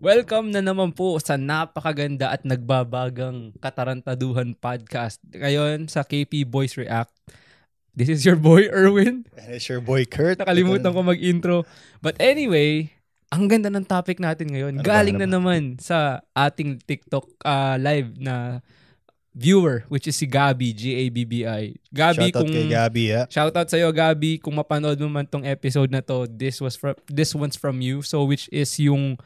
Welcome na naman po sa napakaganda at nagbabagang Katarantaduhan Podcast. Ngayon sa KP Boys React. This is your boy Erwin. And it's your boy Kurt. Nakalimutan ko mag-intro. But anyway, ang ganda ng topic natin ngayon. Galing na naman sa ating TikTok live na viewer, which is si Gabi, Gabbi. Gabi, shoutout kay Gabi, ha? Shoutout sa'yo, Gabi. Kung mapanood mo man tong episode na to, this one's from you. So, which is yung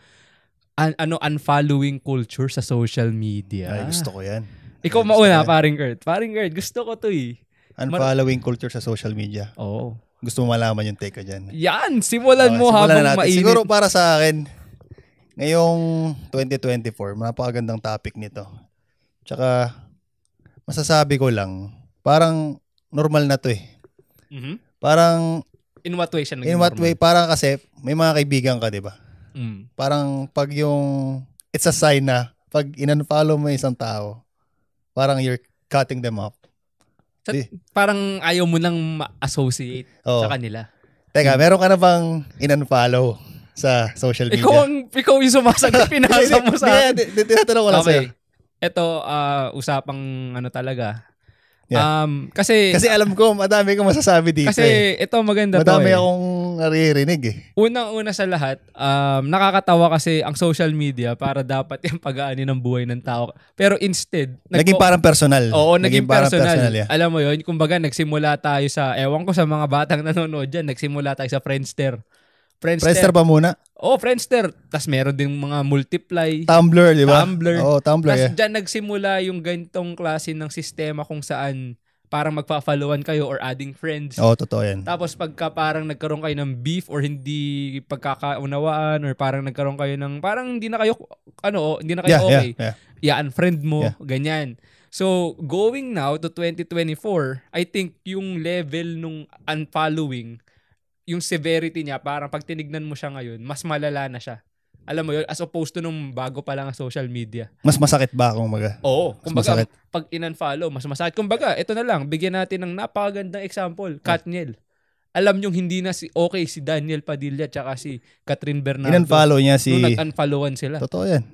unfollowing culture sa social media. Ay, gusto ko yan. Ikaw mauna, paring Kurt. Paring Kurt, gusto ko to eh. Unfollowing culture sa social media. Oo. Gusto mo malaman yung take ko dyan. Yan! Simulan mo habang mainit. Siguro para sa akin, ngayong 2024, napakagandang topic nito. Tsaka, masasabi ko lang, parang normal na to eh. Mm-hmm. Parang, in what way siya naging in what normal? way, parang kasi, may mga kaibigan ka, di ba? Mm. Parang pag yung, it's a sign na, pag in-unfollow mo isang tao, parang you're cutting them off. Parang ayaw mo nang ma-associate sa kanila. Teka, meron ka na bang in-unfollow sa social media? Ikaw yung sumasagot, pinasa mo sa akin. Tinatanong ko lang sa'yo. Ito, usapang talaga. Yeah. Kasi alam ko, madami kong masasabi dito. Kasi ito maganda madami to eh. Akong naririnig eh. Unang-una sa lahat, nakakatawa kasi ang social media para dapat yung pag-aani ng buhay ng tao. Pero instead, naging parang personal. Oo, naging personal. Yeah. Alam mo yun, kumbaga nagsimula tayo sa, ewan ko sa mga batang nanonood dyan, nagsimula tayo sa Friendster. Friendster ba muna? Oo, Friendster. Tapos meron din mga Multiply. Tumblr, di ba? Tumblr. Oo, Tumblr. Tapos dyan nagsimula yung ganitong klase ng sistema kung saan parang magpa-followan kayo or adding friends. Oo, totoo yan. Tapos pagka parang nagkaroon kayo ng beef or hindi pagkakaunawaan or parang nagkaroon kayo ng parang hindi na kayo okay. Yeah, unfriend mo, ganyan. So, going now to 2024, I think yung level nung unfollowing, yung severity niya, parang pag tinignan mo siya ngayon, mas malala na siya. Alam mo yun, as opposed to nung bago pa lang ang social media. Mas masakit ba kung maga? Oo. Kumbaga, pag in-unfollow, mas masakit. Kumbaga, ito na lang, bigyan natin ng napakagandang example, Katniel. Alam nyo, hindi na okay si Daniel Padilla tsaka si Catherine Bernardo. In-unfollow niya si... Nung nag-unfollowan sila. Totoo yan.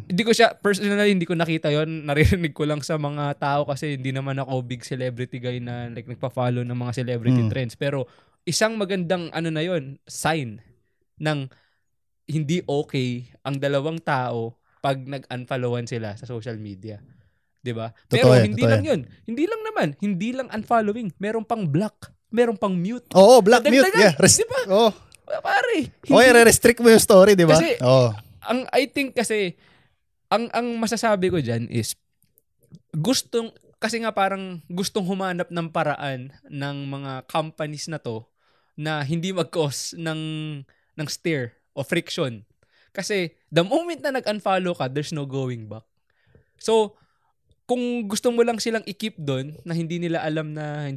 Hindi ko siya, personally, hindi ko nakita yon. Naririnig ko lang sa mga tao kasi hindi naman ako big celebrity guy na like nagpa-follow ng mga celebrity trends. Pero isang magandang sign ng hindi okay ang dalawang tao pag nag-unfollowan sila sa social media. 'Di ba? Pero hindi lang 'yun. Hindi lang naman, hindi lang unfollowing, meron pang block, meron pang mute. Oo, block mute. Yeah, diba? Oo. Pare. Okay, re-restrict mo yung story, 'di ba? Kasi I think kasi ang masasabi ko diyan is kasi nga parang gustong humanap ng paraan ng mga companies na to na hindi mag-cause ng stir o friction. Kasi the moment na nag-unfollow ka, there's no going back. So, kung gusto mo lang silang i-keep doon na hindi nila alam na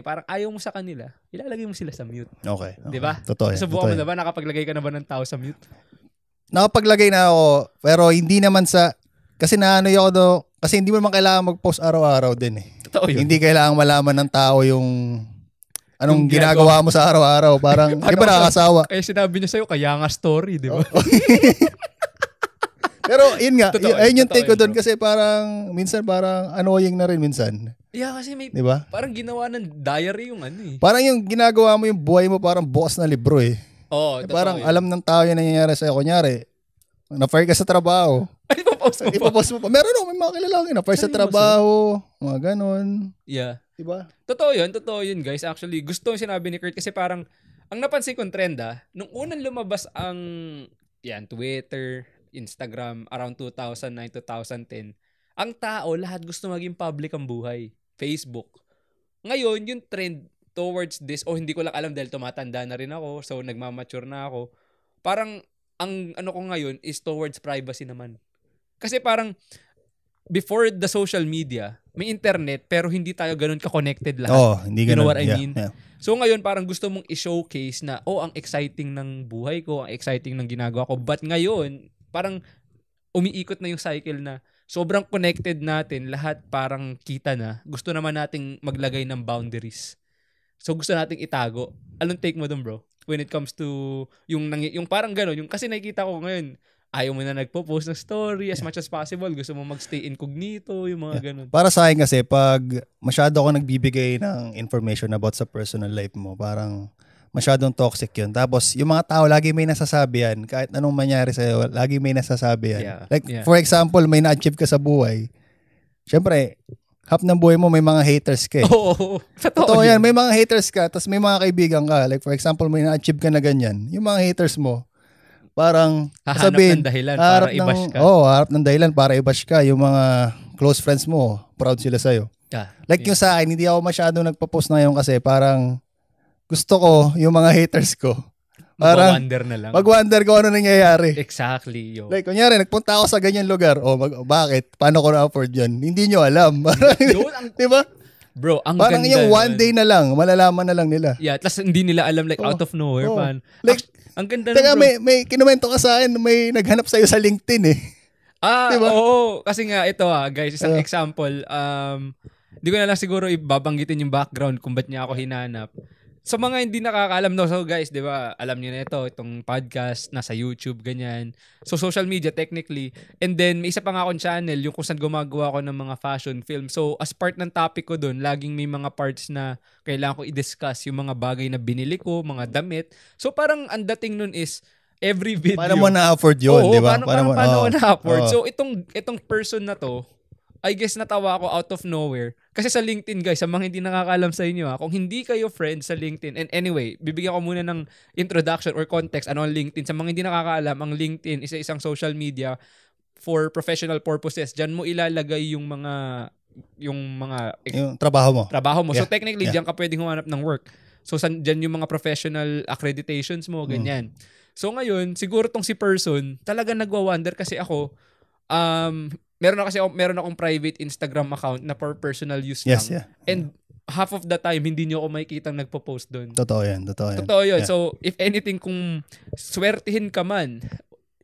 parang ayaw mo sa kanila, ilalagay mo sila sa mute. Okay. 'Di ba? Totoo yan. Subukan mo na ba? Nakapaglagay ka na ba ng tao sa mute? Nakapaglagay na ako, pero hindi naman kasi kasi hindi mo naman kailangan mag-post araw-araw din eh. Totoo yun. Hindi kailangan malaman ng tao yung anong ginagawa mo sa araw-araw. Parang, di ba nakakasawa? Kaya sinabi niya sa'yo, kaya nga story, di ba? Pero yun nga, ayun yung take ko doon bro. kasi parang, minsan parang annoying na rin minsan. Yeah, kasi may, diba? Parang ginawa ng diary yung eh. Parang yung ginagawa mo yung buhay mo parang bukas na libro eh. Oo, parang alam ng tao yung nangyayari sa'yo. Kunyari, na-fire ka sa trabaho. Ay, ipapost mo pa. Meron may mga kilalang na-fire sa trabaho. Mga ganon. Yeah. Diba? Totoo yun guys. Actually, gusto yung sinabi ni Kurt kasi parang, ang napansin kong trend nung unang lumabas ang Twitter, Instagram, around 2009, 2010, ang tao, lahat gusto maging public ang buhay. Facebook. Ngayon, yung trend towards this, hindi ko lang alam dahil tumatanda na rin ako, so nagmamature na ako, parang, ang ko ngayon is towards privacy naman. Kasi parang, before the social media, may internet pero hindi tayo ganun ka-connected lahat. Hindi ganun. You know what I mean? Yeah. So ngayon parang gusto mong i-showcase na ang exciting ng buhay ko, ang exciting ng ginagawa ko. But ngayon, parang umiikot na yung cycle na sobrang connected natin, lahat parang kita na. Gusto naman nating maglagay ng boundaries. So gusto nating itago. Anong take mo dun, bro? When it comes to yung parang gano'n, yung kasi nakikita ko ngayon, ayaw mo na nagpo-post ng story as much as possible. Gusto mo magstay incognito, yung mga ganun. Para sa akin kasi, pag masyado ako nagbibigay ng information about sa personal life mo, parang masyadong toxic yun. Tapos, yung mga tao, lagi may nasasabi yan. Kahit anong mangyari sa'yo, lagi may nasasabi yan. For example, may na-achieve ka sa buhay. Siyempre, half ng buhay mo, may mga haters ka eh. Oo. Totoo yan. May mga haters ka, tapos may mga kaibigan ka. Like, for example, may na-achieve ka na ganyan. Yung mga haters mo, parang hahanap ng dahilan para i-bash ka. Harap ng dahilan para i-bash ka. Yung mga close friends mo, proud sila sa'yo. Yung sa akin, hindi ako masyado nagpa-post na yun kasi parang gusto ko yung mga haters ko. Parang mag-wonder na lang. Mag-wonder ko ano nangyayari. Exactly. Yo. Like, kunyari, nagpunta ako sa ganyan lugar. Bakit? Paano ko na-afford yun? Hindi nyo alam. Diba? Bro, ang parang ganda. Yung one day na lang, malalaman na lang nila. Yeah, tapos hindi nila alam out of nowhere. Like, ang ganda teka, bro. may kinumento ka sa akin, may naghanap sa'yo sa LinkedIn eh. Diba? Oo. Kasi nga, ito guys, isang example. Hindi ko na lang siguro ibabanggitin yung background kung ba't niya ako hinanap. Sa mga hindi nakakaalam, no, so guys, di ba, alam niyo na itong podcast, nasa YouTube, ganyan. So, social media, technically. And then, may isa pa nga akong channel, yung kung saan gumagawa ko ng mga fashion film. So, as part ng topic ko dun, laging may mga parts na kailangan ko i-discuss, yung mga bagay na binili ko, mga damit. So, parang ang dating nun is, every video. Paano mo na-afford yun, di ba? Paano mo na-afford? So, itong person na to, I guess natawa ako out of nowhere. Kasi sa LinkedIn, guys, sa mga hindi nakakaalam sa inyo, kung hindi kayo friends sa LinkedIn, and anyway, bibigyan ko muna ng introduction or context, ano ang LinkedIn. Sa mga hindi nakakaalam, ang LinkedIn is isang social media for professional purposes. Diyan mo ilalagay yung trabaho mo. So technically, diyan ka pwedeng humanap ng work. So diyan yung mga professional accreditations mo, ganyan. So ngayon, siguro tong si person, talaga nagwa-wonder kasi ako, meron akong private Instagram account na for personal use lang. Yeah. And half of the time, hindi nyo ako makikitang nagpo-post doon. Totoo yan. Totoo yun. Yeah. So, if anything, kung swertihin ka man,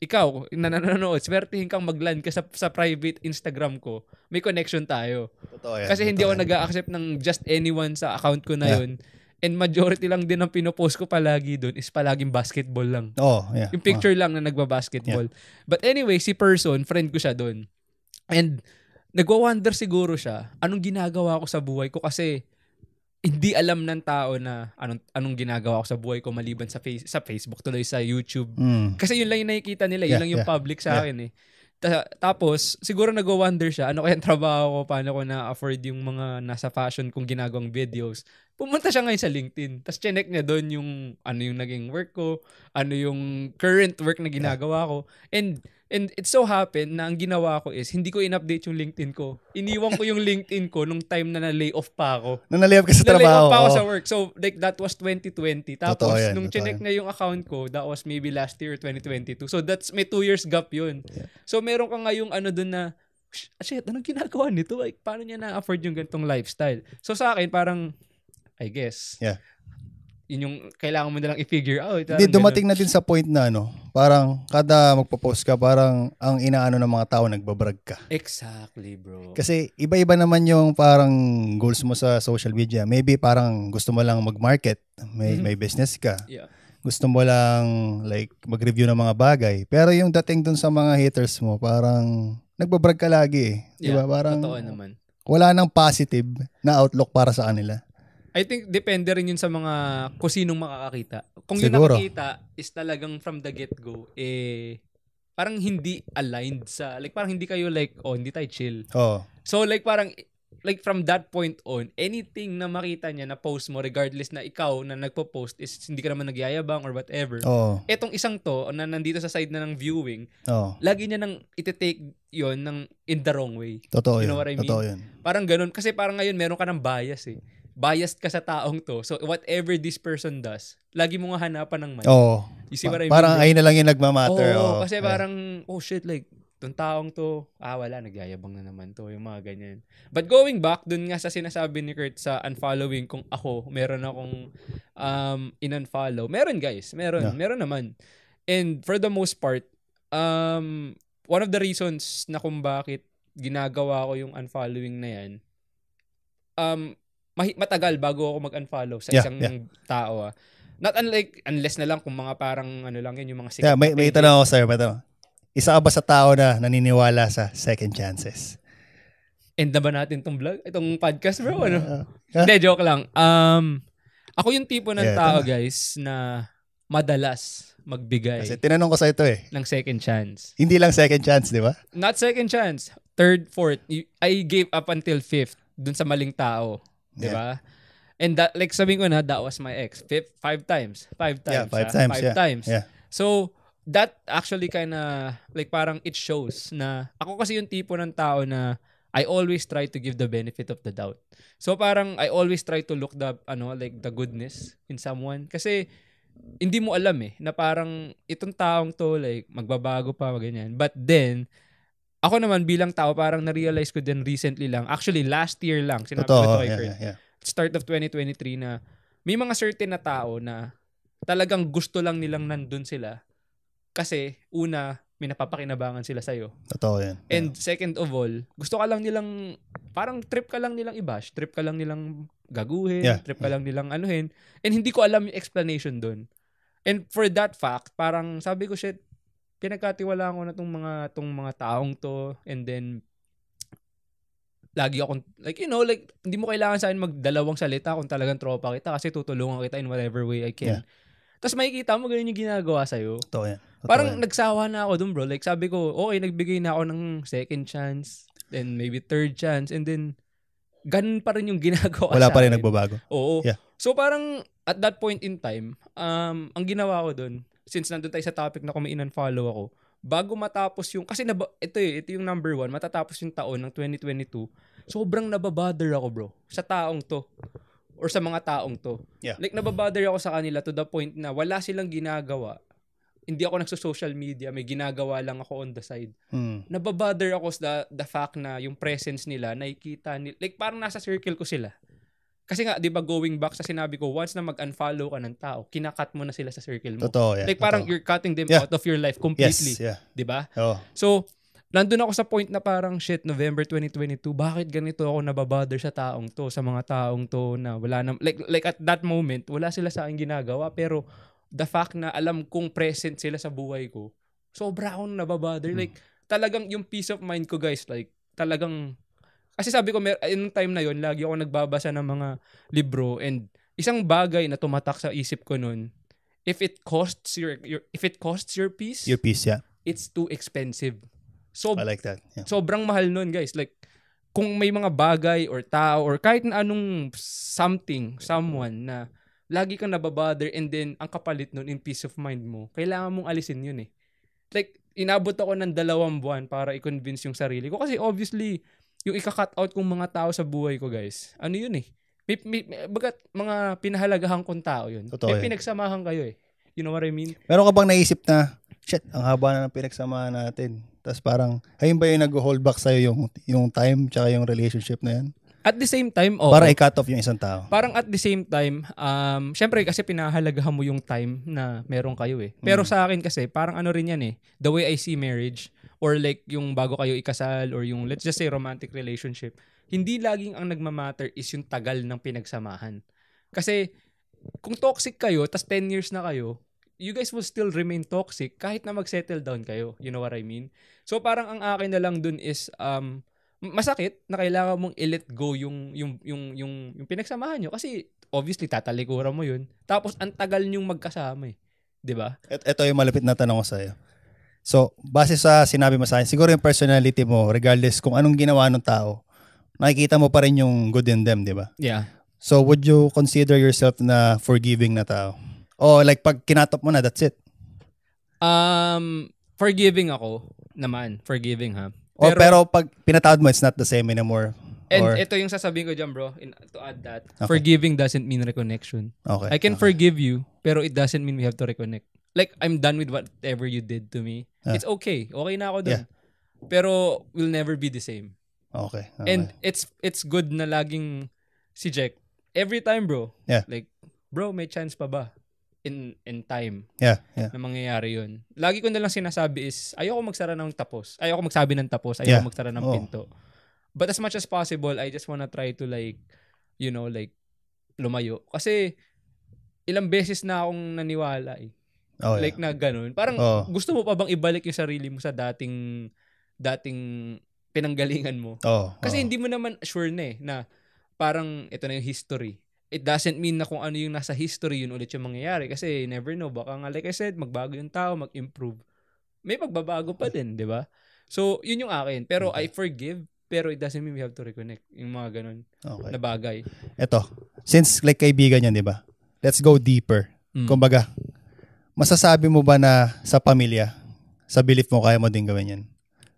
ikaw, na nanonood, swertihin kang mag-land ka sa private Instagram ko, may connection tayo. Totoo yan. Kasi hindi ako nag-a-accept ng just anyone sa account ko na yun. And majority lang din ang pinopost ko palagi doon is palaging basketball lang. Yung picture lang na nagba-basketball. Yeah. But anyway, si person, friend ko siya doon. And nagwa-wonder siguro siya, anong ginagawa ko sa buhay ko kasi hindi alam ng tao na anong ginagawa ko sa buhay ko maliban sa Facebook, tuloy sa YouTube. Kasi yun lang yung nakikita nila, yun lang yung public sa akin eh. Tapos, siguro nagwa-wonder siya, ano kayang trabaho ko, paano ko na-afford yung mga nasa fashion kong ginagawang videos. Pumunta siya ngayon sa LinkedIn. Tapos chinek niya doon yung ano yung naging work ko, ano yung current work na ginagawa ko. And it so happened na ang ginawa ko is, hindi ko in-update yung LinkedIn ko. Iniwan ko yung LinkedIn ko nung time na na-lay off pa ako. Na-lay off ka sa trabaho. Na-lay off pa ako sa work. So, like, that was 2020. Tapos, nung chinek na yung account ko, that was maybe last year, 2022. So, may 2 years gap yun. Yeah. So, meron ka nga yung ano dun na, shit, anong ginagawa nito? Like, paano niya na-afford yung ganitong lifestyle? So, sa akin, parang, I guess, yun yung kailangan mo nalang i-figure out. Hindi, dumating na din sa point na parang kada magpo-post ka, parang ang inaano ng mga tao, nagbabrag ka. Exactly, bro. Kasi iba-iba naman yung parang goals mo sa social media. Maybe parang gusto mo lang mag-market, may business ka. Yeah. Gusto mo lang like mag-review ng mga bagay. Pero yung dating dun sa mga haters mo, parang nagbabrag ka lagi eh. Diba? Parang totoo naman. Wala nang positive na outlook para sa kanila. I think depende rin yun sa mga kung sinong makakakita. Kung siguro yung nakakita is talagang from the get-go, parang hindi aligned sa, like parang hindi kayo like, hindi tayo chill. So like parang, like from that point on, anything na makita niya na post mo, regardless na ikaw na nagpo-post is hindi ka naman nagyayabang or whatever. Etong isang to, na nandito sa side na ng viewing, lagi niya nang iti-take yun in the wrong way. Totoo you know what I mean? Totoo yun. Parang ganun. Kasi parang ngayon meron ka ng bias eh. Biased ka sa taong to. So, whatever this person does, lagi mo nga hanapan ng mali. You see what I mean? Parang ayun na lang yung nagmamatter. Kasi parang, shit, like, itong taong to, wala, nagyayabang na naman to, yung mga ganyan. But going back, dun nga sa sinasabi ni Kurt sa unfollowing, kung ako, meron akong in-unfollow. Meron, guys. Meron naman. And for the most part, one of the reasons na kung bakit ginagawa ko yung unfollowing na yan, matagal bago ako mag-unfollow sa isang tao. Not unlike, unless na lang kung mga parang ano lang yun, yung mga sikat. May tanong ako sa'yo. Isa ka ba sa tao na naniniwala sa second chances? End na ba natin itong podcast, bro? Ano? Hindi, joke lang. Ako yung tipo ng tao, guys, na madalas magbigay. Kasi tinanong ko sa ito ng second chance. Hindi lang second chance, di ba? Not second chance. Third, fourth. I gave up until fifth dun sa maling tao. Di ba? And that, like sabihin ko na, that was my ex. Five times. Yeah, five times. Yeah. So, that actually kinda, like parang it shows na, ako kasi yung tipo ng tao na, I always try to give the benefit of the doubt. So, parang, I always try to look the goodness in someone. Kasi, hindi mo alam na parang, itong taong to, like, magbabago pa, ganyan. But then, ako naman bilang tao, parang na-realize ko din recently lang, actually, last year lang, sinabi ko to kay Kurt. Start of 2023 na may mga certain na tao na talagang gusto lang nilang nandun sila kasi una, may napapakinabangan sila sa'yo. Totoo yan. And second of all, gusto ka lang nilang, parang trip ka lang nilang i-bash, trip ka lang nilang gaguhin, trip ka lang nilang anuhin, and hindi ko alam yung explanation dun. And for that fact, parang sabi ko, shit, pinagkatiwalaan ko na tong mga taong to, and then lagi akong, like, hindi mo kailangan sa akin magdalawang salita kung talagang tropa kita kasi tutulungan kita in whatever way I can. Tapos makikita mo ganyan yung ginagawa sa'yo. Totoo yan. Parang nagsawa na ako dun, bro. Like, sabi ko, okay, nagbigay na ako ng second chance, then maybe third chance, and then, ganun pa rin yung ginagawa wala pa rin nagbabago. Oo. Yeah. So, parang, at that point in time, ang ginawa ko dun, since nandun tayo sa topic na kung may in-unfollow ako, bago matapos yung, kasi ito yung number 1, matatapos yung taon ng 2022, sobrang nababother ako, bro, sa taong to. Or sa mga taong to. Yeah. Like, nababother ako sa kanila to the point na wala silang ginagawa. Hindi ako nagso-social media, may ginagawa lang ako on the side. Nababother ako sa the fact na yung presence nila, nakikita nila, like parang nasa circle ko sila. Kasi nga, di ba, going back sa sinabi ko, once na mag-unfollow ka ng tao, kinakat mo na sila sa circle mo. Totoo, yeah. Like parang you're cutting them out of your life completely. Yes, yeah. Di ba? Oh. So, nandun ako sa point na parang, shit, November 2022, bakit ganito ako nababother sa taong to, sa mga taong to na wala na, like at that moment, wala sila sa akin ginagawa, pero the fact na alam kong present sila sa buhay ko, sobra akong nababother. Like, talagang yung peace of mind ko, guys, like, talagang, kasi sabi ko, in time na yon lagi ako nagbabasa ng mga libro, and isang bagay na tumatak sa isip ko nun, if it costs your peace, yeah, it's too expensive. So, I like that. Yeah. Sobrang mahal nun, guys. Like, kung may mga bagay or tao or kahit na anong someone na lagi kang nababother, and then ang kapalit nun in peace of mind mo, kailangan mong alisin yun eh. Like, inabot ako ng 2 buwan para i-convince yung sarili ko. Kasi obviously, yung ika-cut out kong mga tao sa buhay ko, guys, ano yun eh. Bagat mga pinahalagahan kong tao yun. Totoo may pinagsamahan kayo eh. You know what I mean? Meron ka bang naisip na, shit, ang haba na ng pinagsamahan natin. Tapos parang, ayun ba yung nag-hold back sa'yo yung time tsaka yung relationship na yan? At the same time, para i-cut off yung isang tao. Parang at the same time, syempre kasi pinahalagahan mo yung time na meron kayo eh. Pero sa akin kasi, parang ano rin yan eh, the way I see marriage, or like yung bago kayo ikasal, or yung let's just say romantic relationship, hindi laging ang nagmamatter is yung tagal ng pinagsamahan. Kasi kung toxic kayo, tas 10 years na kayo, you guys will still remain toxic kahit na mag-settle down kayo. You know what I mean? So parang ang akin na lang dun is masakit na kailangan mong i-let go yung pinagsamahan nyo kasi obviously tatalikuran mo yun. Tapos ang tagal nyong magkasama eh. 'Di ba? Ito yung malapit na tanong ko sa iyo. So, base sa sinabi mo sa akin, siguro yung personality mo, regardless kung anong ginawa ng tao, nakikita mo pa rin yung good in them, 'di ba? Yeah. So, would you consider yourself na forgiving na tao? O like pag kinatop mo na, that's it? Forgiving ako naman. Forgiving ha. Pero pag pinatawad mo, it's not the same anymore. And ito yung sasabihin ko dyan, bro, to add that. Okay. Forgiving doesn't mean reconnection. Okay. I can forgive you, pero it doesn't mean we have to reconnect. Like, I'm done with whatever you did to me. It's okay. Okay na ako dun. Yeah. Pero we'll never be the same. Okay. And it's good na laging si Jack, every time, bro. Yeah. Like, bro, may chance pa ba? In time. Yeah. Na mangyayari yun. Lagi ko na lang sinasabi is, ayoko magsara ng tapos. Ayoko magsabi ng tapos. Ayoko magsara ng pinto. But as much as possible, I just wanna try to like, you know, like, lumayo. Kasi, ilang beses na akong naniwala eh. Like na ganun. Parang gusto mo pa bang ibalik yung sarili mo sa dating pinanggalingan mo? Kasi hindi mo naman sure na na parang ito na yung history. It doesn't mean na kung ano yung nasa history, yun ulit yung mangyayari. Kasi you never know. Baka nga, like I said, magbago yung tao, mag-improve. May pagbabago pa din, di ba? So, yun yung akin. Pero I forgive, pero it doesn't mean we have to reconnect. Yung mga ganun na bagay. Eto, since like kaibigan yan, di ba? Let's go deeper. Kumbaga, masasabi mo ba na sa pamilya, sa belief mo, kaya mo din gawin yan?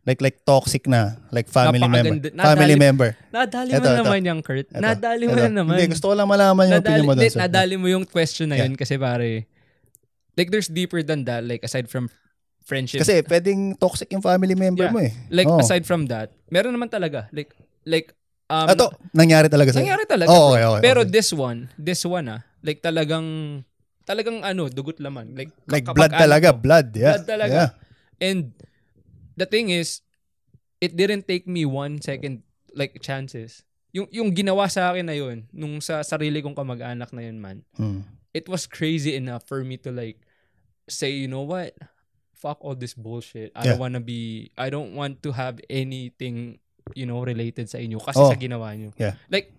Like toxic na, like family member. Nadali mo naman yung Kurt. Nadali mo na naman. Hindi, gusto ko lang malaman yung opinion mo doon. Nadali mo yung question na yun kasi pare, like there's deeper than that, like aside from friendship. Kasi pwedeng toxic yung family member mo eh. Like aside from that, meron naman talaga. Like ito, nangyari talaga sa'yo? Nangyari talaga. Okay. Pero this one like talagang dugot laman. Like blood talaga, blood. Yeah. Blood talaga. Yeah. And the thing is, it didn't take me 1 second like chances. Yung ginawa sa akin na yun, nung sa sarili kong kamag-anak na yun, man, it was crazy enough for me to like say, you know what? Fuck all this bullshit. I don't want to have anything, related sa inyo kasi sa ginawa nyo. Yeah. Like,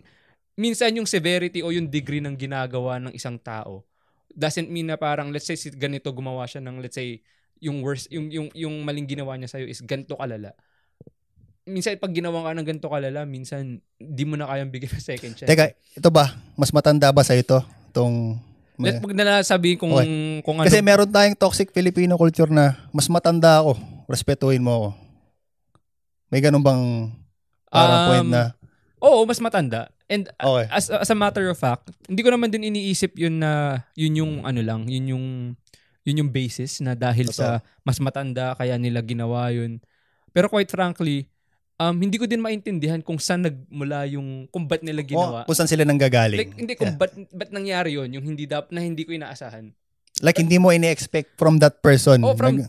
minsan yung severity o yung degree ng ginagawa ng isang tao doesn't mean na parang, let's say, ganito gumawa siya ng, let's say, yung worst, yung maling ginawa niya sa'yo is ganito kalala. Minsan, pag ginawa ka ng ganito kalala, minsan, di mo na kayang bigyan ng second chance. Teka, ito ba? Mas matanda ba sa ito? Let pag nalasabi kung ano. Kasi meron tayong toxic Filipino culture na mas matanda ako, respetuhin mo ako. May ganun bang parang point na? Oo, mas matanda. And as a matter of fact, hindi ko naman din iniisip yun na yun yung basis na dahil sa mas matanda kaya nila ginawa yun. Pero quite frankly, hindi ko din maintindihan kung saan nagmula kung ba't nila ginawa. Kung saan sila nanggagaling. Like, hindi kung ba't nangyari yun, yung hindi ko inaasahan. Like, hindi mo ini-expect from that person. From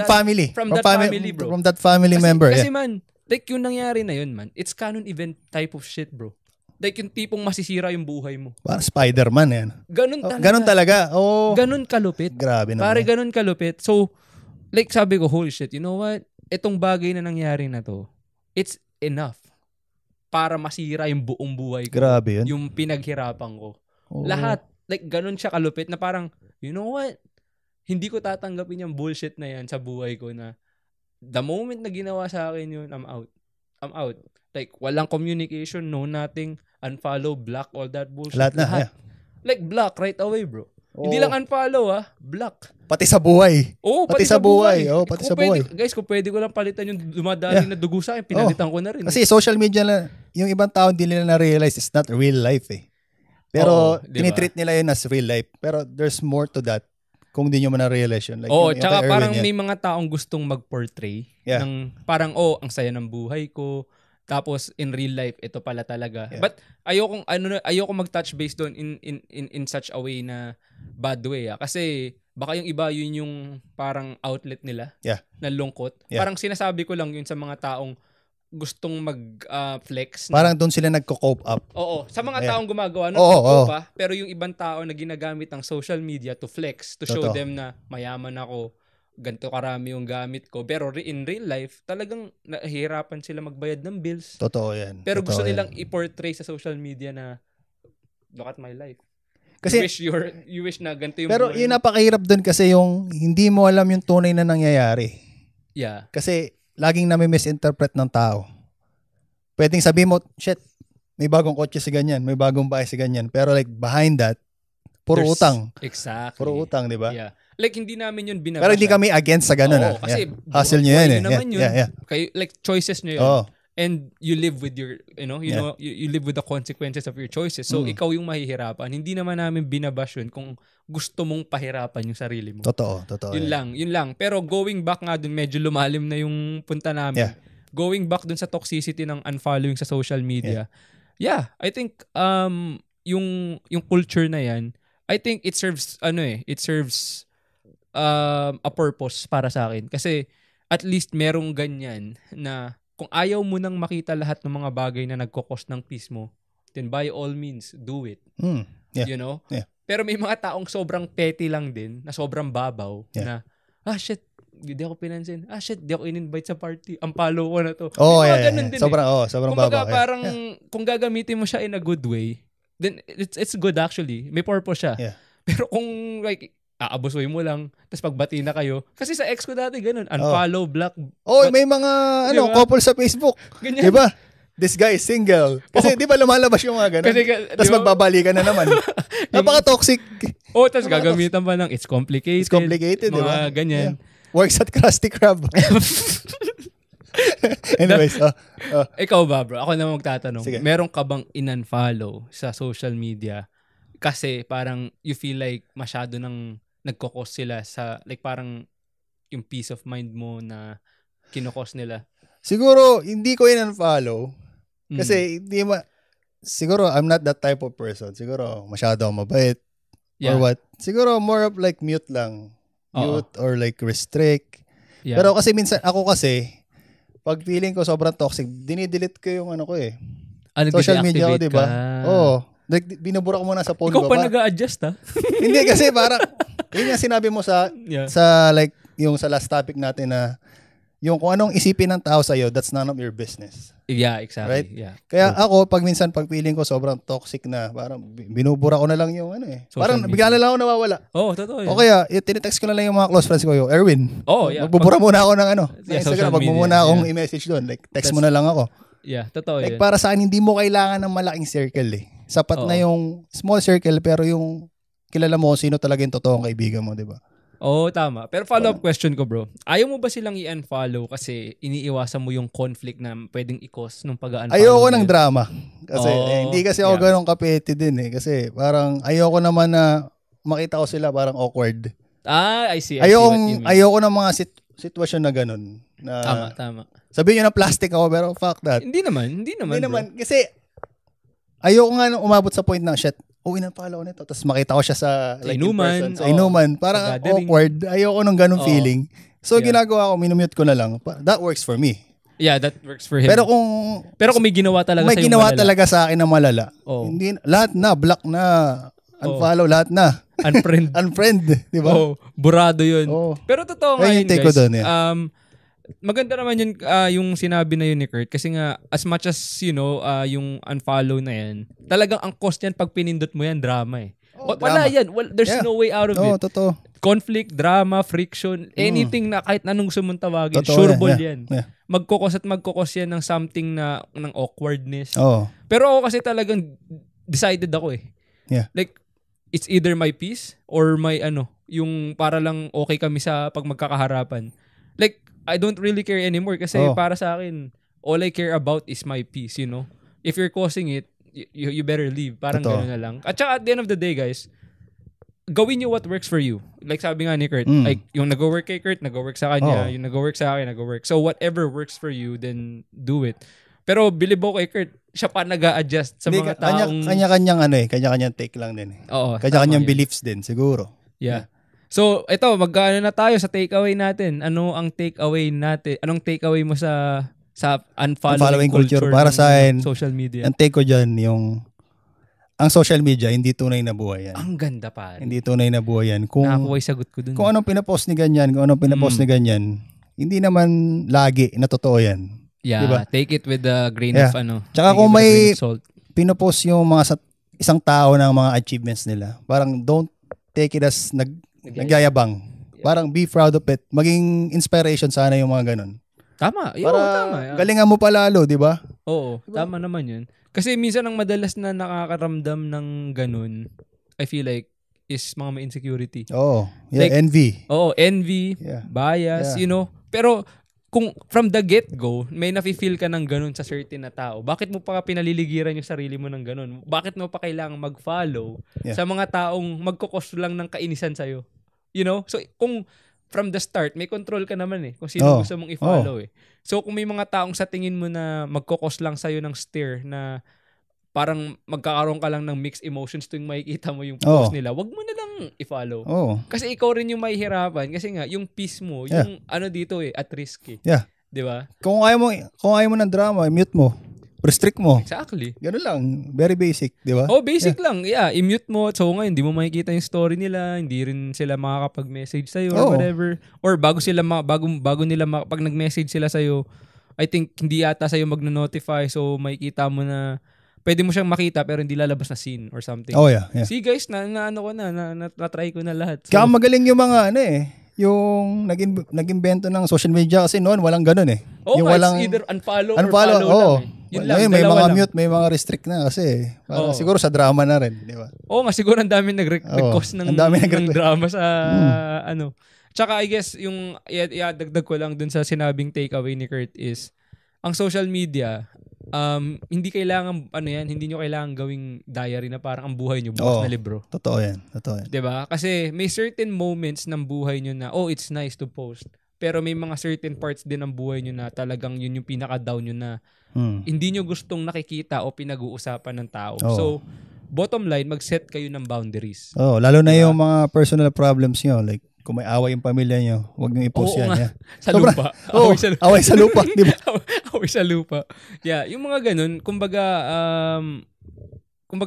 family. From that family, bro. From that family member. Kasi man, like yung nangyari na yun, man, it's canon event type of shit, bro. Like yung tipong masisira yung buhay mo. Parang Spider-Man yan. Ganun talaga. Ganun kalupit. Grabe naman. Pare, ganun kalupit. So, like sabi ko, holy shit, you know what? Itong bagay na nangyari na to, it's enough para masira yung buong buhay ko. Grabe yun. Yung pinaghirapan ko. Lahat. Like, ganun siya kalupit na parang, you know what? Hindi ko tatanggapin yung bullshit na yan sa buhay ko na the moment na ginawa sa akin yun, I'm out. Like, walang communication, no nothing, unfollow, block, all that bullshit. Lahat. Yeah. Like, block right away, bro. Hindi lang unfollow, block. Pati sa buhay. Pati sa buhay. Pati sa buhay. Guys, kung pwede ko lang palitan yung dumadali na dugo sa akin, pinalitan ko na rin. Kasi social media na, yung ibang tao hindi nila na-realize it's not real life eh. Pero, tinitreat nila yun as real life. Pero there's more to that kung di nyo man na-realize yun. Like, tsaka parang may mga taong gustong mag-portray ng parang, ang saya ng buhay ko. Tapos in real life ito pala talaga. Yeah. But ayoko mag-touch base doon in such a way na bad way kasi baka yung iba yun yung parang outlet nila na lungkot. Yeah. Parang sinasabi ko lang yun sa mga taong gustong mag-flex. Parang doon sila nagko-cope up. Oo, sa mga taong gumagawa pa, pero yung ibang tao na ginagamit ang social media to flex, to show them na mayaman ako, ganito karami yung gamit ko. Pero in real life, talagang nahihirapan sila magbayad ng bills. Totoo yan. Pero gusto nilang i-portray sa social media na look at my life. Kasi, you wish na ganito yung pero yung napakahirap dun kasi yung hindi mo alam yung tunay na nangyayari. Yeah. Kasi laging nami-misinterpret ng tao. Pwedeng sabihin mo, shit, may bagong kotse si ganyan, may bagong bahay si ganyan. Pero like behind that, puro utang. Exactly. Puro utang, di ba? Yeah. Like, hindi namin yun binabasa. Pero hindi kami against sa ganun. Kasi hustle nyo yan eh. Kayo, like, choices nyo yun. And you live with your, you live with the consequences of your choices. So, ikaw yung mahihirapan. Hindi naman namin binabash yun kung gusto mong pahirapan yung sarili mo. Totoo. Yun lang. Pero going back nga dun, medyo lumalim na yung punta namin. Yeah. Going back dun sa toxicity ng unfollowing sa social media. Yeah, I think, yung culture na yan, I think it serves a purpose para sa akin. Kasi at least merong ganyan na kung ayaw mo nang makita lahat ng mga bagay na nagkukos ng peace mo, then by all means, do it. Yeah. You know? Yeah. Pero may mga taong sobrang petty lang din, na sobrang babaw, Yeah. na, shit, hindi ako pinansin. Shit, di ako in-invite sa party. Ang follow ko na to. Oh, May mga yeah. ganun din Sobrang Kumbaga, babaw. parang, kung gagamitin mo siya in a good way, then it's good actually. May purpose siya. Yeah. Pero kung like, aabusuin mo lang, tapos pagbati na kayo. Kasi sa ex ko dati ganun, unfollow, block. May mga Diba? couple sa Facebook. Ganyan. Diba? This guy is single. Kasi di ba lumalabas yung mga ganun? Tapos magbabalikan na naman. Napaka-toxic. Tapos gagamitan pa ng it's complicated. It's complicated, mga diba? ganyan. Yeah. Works at Krusty Krab. Anyways, Ikaw ba, bro? Ako naman magtatanong. Sige. Meron ka bang in-unfollow sa social media kasi parang you feel like masyado nang nagkokos sila sa, like parang yung peace of mind mo na kinokos nila? Siguro, hindi ko in-unfollow. Kasi, siguro, I'm not that type of person. Siguro, masyado akong mabait. Yeah. Or what. Siguro, more of like mute lang. Mute or like restrict. Yeah. Pero kasi minsan, ako kasi, pag feeling ko sobrang toxic, dinidelete ko yung ano ko eh. Social media ko, diba? Oo. Like, binubura ko muna sa phone Ikaw ko. pa nag-a-adjust, ha? Hindi, kasi parang, yun yung sinabi mo sa like, yung sa last topic natin na, yung kung anong isipin ng tao sa'yo, that's none of your business. Yeah, exactly. Right? Yeah. Kaya ako, pag minsan, pag feeling ko sobrang toxic na, parang binubura ko na lang yung ano eh. Social Parang media. bigla na lang ako nawawala. Totoo yan. O kaya, tinitext ko na lang yung mga close friends ko, yung Erwin. Yeah. Magbubura muna ako ng ano. Yeah, Sa social Instagram, wag mo media, muna akong i-message doon. Like, text mo na lang ako. Yeah, totoo Like, yan. para sa akin, hindi mo kailangan ng malaking circle eh. Sapat na yung small circle, pero yung kilala mo kung sino talaga yung totoong kaibigan mo, di ba? Tama. Pero follow-up question ko, bro. Ayaw mo ba silang i-unfollow kasi iniiwasan mo yung conflict na pwedeng i-cause nung pag-unfollow? Ayoko ng drama. Kasi hindi kasi ako ganun kapete din eh. Kasi parang ayoko naman na makita ko sila parang awkward. I see what you mean. Ayoko ng mga sitwasyon na ganun. Na, Tama. Sabihin nyo na plastic ako, pero fuck that. Hindi naman. Kasi ayoko nga nung umabot sa point na, shit, in-unfollow ko nito. Tapos makita ko siya sa like, inuman. Sa inuman. Parang awkward. Ayoko nung ganung feeling. So, ginagawa ko, minumute ko na lang. That works for me. Yeah, that works for him. Pero kung may ginawa talaga may ginawa talaga sa akin na malala. Hindi, lahat na, block na, unfollow, lahat na. Unfriend, di ba? Burado yun. Pero totoo nga yun, guys. Doon, maganda naman yun, yung sinabi na yun ni Kurt. Kasi nga, as much as, yung unfollow na yan, talagang ang cost yan pag pinindot mo yan, drama eh. Wala yan. There's no way out of it. Totoo. Conflict, drama, friction, anything na kahit anong gusto mong tawagin, totoo, sureball yan. Yeah. Magkukos yan ng something ng awkwardness. Oh. Pero ako kasi talagang decided ako eh. Yeah. Like, it's either my peace or my yung para lang okay kami sa pag magkakaharapan. Like, I don't really care anymore kasi para sa akin, all I care about is my peace, you know? If you're causing it, you better leave. Parang gano'n na lang. At saka at the end of the day, guys, gawin nyo what works for you. Like sabi nga ni Kurt, like yung nag-work kay Kurt, nag-work sa kanya, yung nag-work sa akin, nag-work. So whatever works for you, then do it. Pero believe ko kay Kurt, siya pa nag-a-adjust sa mga taong... Kanya-kanyang take lang din eh. Oo. Kanya-kanyang beliefs din, siguro. Yeah. So, ito, magkaano na tayo sa takeaway natin. Anong takeaway mo sa unfollowing culture para sa akin, social media? Ang take ko dyan, ang social media, hindi tunay na buhay yan. Ang ganda pa. Hindi tunay na buhay yan. Nakakuha yung sagot ko dun. Kung anong pinapost ni ganyan, hindi naman lagi na totoo yan. Yeah, diba? Take it with a grain of Tsaka kung may pinopost yung mga isang tao ng mga achievements nila, parang don't take it as nagyayabang. Parang be proud of it. Maging inspiration sana yung mga ganun. Tama. Tama. Galingan mo pa lalo, di ba? Oo, diba? Tama naman yun. Kasi minsan ang madalas na nakakaramdam ng ganun, I feel like, is mga may insecurity. Oo. Yeah, like, envy. Oo, envy, bias, you know. Pero kung from the get-go, may nafe-feel ka ng ganun sa certain na tao, bakit mo pa pinaliligiran yung sarili mo ng ganun? Bakit mo pa kailangang mag-follow sa mga taong magkukos lang ng kainisan sa'yo? You know? So, kung from the start, may control ka naman eh kung sino gusto mong i-follow eh. So, kung may mga taong sa tingin mo na magkukos lang sa'yo ng stare na parang magkakaroon ka lang ng mixed emotions tuwing makikita mo yung post nila, wag mo na lang i-follow. Kasi ikaw rin yung mahihirapan kasi nga, yung peace mo, yung dito at risk eh. Yeah. Di ba? Kung ayaw mo ng drama, mute mo. restrict mo. Exactly. Ganun lang. Very basic, di ba? Oh, basic lang. Yeah, i-mute mo. So ngayon, hindi mo makikita yung story nila. Hindi rin sila makakapag-message sa'yo or whatever. Or bago nila, pag nag-message sila sa'yo, I think hindi yata sa'yo magno-notify. So makikita mo na pwede mo siyang makita pero hindi lalabas na scene or something. Oh, yeah. See guys, na-try ko na lahat. So, kaya magaling yung mga yung nag-invento ng social media kasi noon walang ganun yung walang either unfollow or follow lang. Yun lang, may mga lang. mute, may mga restrict na kasi siguro sa drama na rin, di ba? Nga siguro ang dami nag-cause ng drama sa Tsaka I guess yung dagdag ko lang dun sa sinabing takeaway ni Kurt is ang social media hindi kailangan hindi nyo kailangan gawing diary na parang ang buhay nyo bukas na libro. Totoo yan. 'Di ba? Kasi may certain moments ng buhay nyo na it's nice to post. Pero may mga certain parts din ng buhay nyo na talagang yun yung pinaka-down nyo na hindi nyo gustong nakikita o pinag-uusapan ng tao. So, bottom line, mag-set kayo ng boundaries. Lalo na yung mga personal problems nyo. Like, kung may away yung pamilya nyo, huwag nyo i-post yan. Yeah. Sa lupa. Away sa lupa. Di ba? Away sa lupa. Yeah, yung mga ganun, kumbaga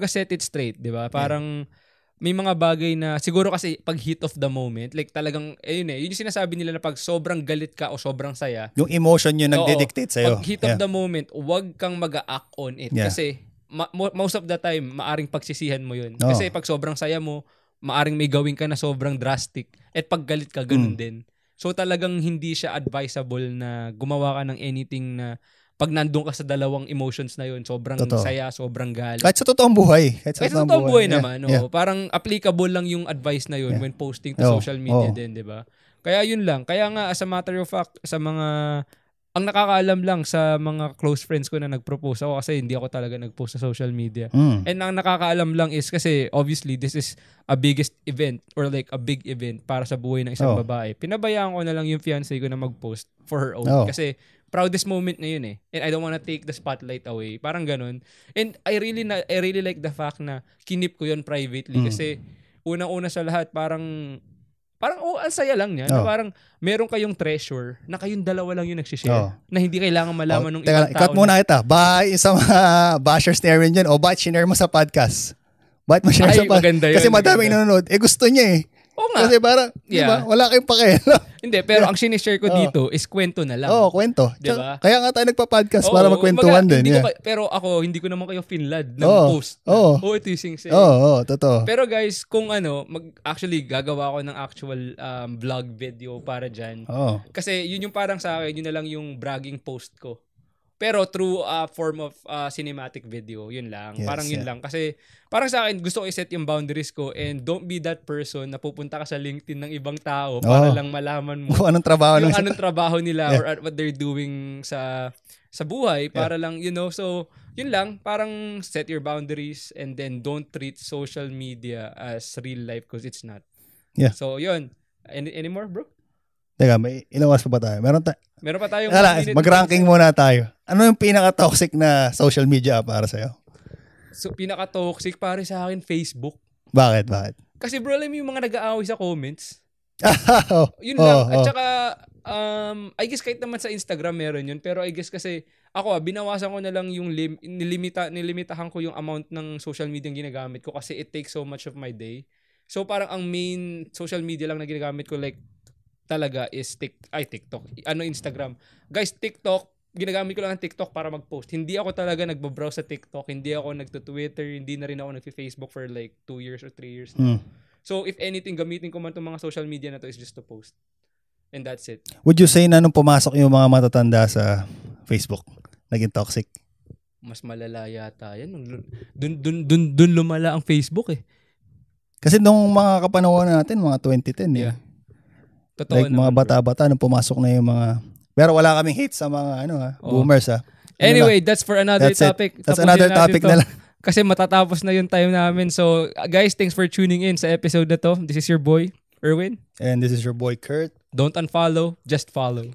set it straight, di ba? Parang may mga bagay na siguro kasi pag heat of the moment, like talagang, yun yung sinasabi nila na pag sobrang galit ka o sobrang saya. Yung emotion yun nagde-dictate sa'yo. Pag heat of the moment, huwag kang mag-a-act on it. Yeah. Kasi most of the time, maaring pagsisihan mo yun. Kasi pag sobrang saya mo, maaring may gawin ka na sobrang drastic. At pag galit ka, ganun din. So talagang hindi siya advisable na gumawa ka ng anything na pag nandun ka sa dalawang emotions na yun, sobrang saya, sobrang galit. Kahit sa totoong buhay. Kahit sa totoong buhay naman. Parang applicable lang yung advice na yun when posting to social media din, di ba? Kaya yun lang. Kaya nga, as a matter of fact, ang nakakaalam lang sa mga close friends ko na nag-propose ako kasi hindi ako talaga nag-post sa social media. And ang nakakaalam lang is kasi obviously this is a biggest event or like a big event para sa buhay ng isang babae. Pinabayaan ko na lang yung fiancé ko na mag-post for her own. Kasi proudest moment na yun And I don't wanna take the spotlight away. Parang ganun. And I really like the fact na kinip ko yun privately kasi unang-una sa lahat parang ang saya lang niya. Na parang meron kayong treasure na kayong dalawa lang yung nagsishare. Na hindi kailangan malaman ng ibang tao. Ikat muna kita. Bye sa mga bashers na rin dyan. O bakit shinare mo sa podcast? Bakit mo share sa podcast? Kasi madaming nanonood. Gusto niya Oo nga. Kasi parang, diba, wala kayong pakialam. Hindi, pero ang sinishare ko dito is kwento na lang. Kwento. Diba? Kaya nga tayo nagpa-podcast para magkwentuhan din. Pero ako, hindi ko naman kayo finlad ng post. Ito yung sing-sing. Totoo. Pero guys, kung actually gagawa ko ng actual vlog video para dyan. Kasi yun yung parang sa akin, yun na lang yung bragging post ko. Pero through a form of cinematic video, yun lang. Parang yun lang. Kasi parang sa akin, gusto ko i-set yung boundaries ko and don't be that person na pupunta ka sa LinkedIn ng ibang tao para lang malaman mo kung anong trabaho nila or what they're doing sa buhay para lang, so yun lang. Parang set your boundaries and then don't treat social media as real life because it's not. So yun. Any more, bro? Teka, may ilawas pa ba tayo? Meron pa tayong mag-ranking muna tayo. Ano yung pinaka-toxic na social media para sa'yo? So, pinaka-toxic para sa akin, Facebook. Bakit? Kasi bro, alam mo yung mga nag-aaway sa comments? Yun lang. At saka, I guess kahit naman sa Instagram meron yun. Pero I guess kasi, ako binawasan ko na lang yung nilimitahan ko yung amount ng social media yung ginagamit ko kasi it takes so much of my day. So, parang ang main social media lang na ginagamit ko like, talaga is TikTok. Instagram. Guys, TikTok, ginagamit ko lang ang TikTok para mag-post. Hindi ako talaga nagbabrowse sa TikTok. Hindi ako nagto-Twitter. Hindi na rin ako nag-Facebook for like 2 years or 3 years. So, if anything, gamitin ko man itong mga social media na to is just to post. And that's it. Would you say na nung pumasok yung mga matatanda sa Facebook, naging toxic? Mas malala yata yan. Dun lumala ang Facebook Kasi nung mga kapanahonan natin, mga 2010 Totoo like mga bata-bata nung pumasok na yung mga pero wala kaming hate sa mga boomers Anyway, that's for another topic. That's another topic na lang. Kasi matatapos na yung time namin. So guys, thanks for tuning in sa episode na to. This is your boy, Erwin. And this is your boy, Kurt. Don't unfollow, just follow.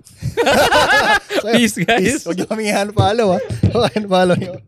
Peace guys. Huwag nyo kami i-unfollow Huwag unfollow nyo.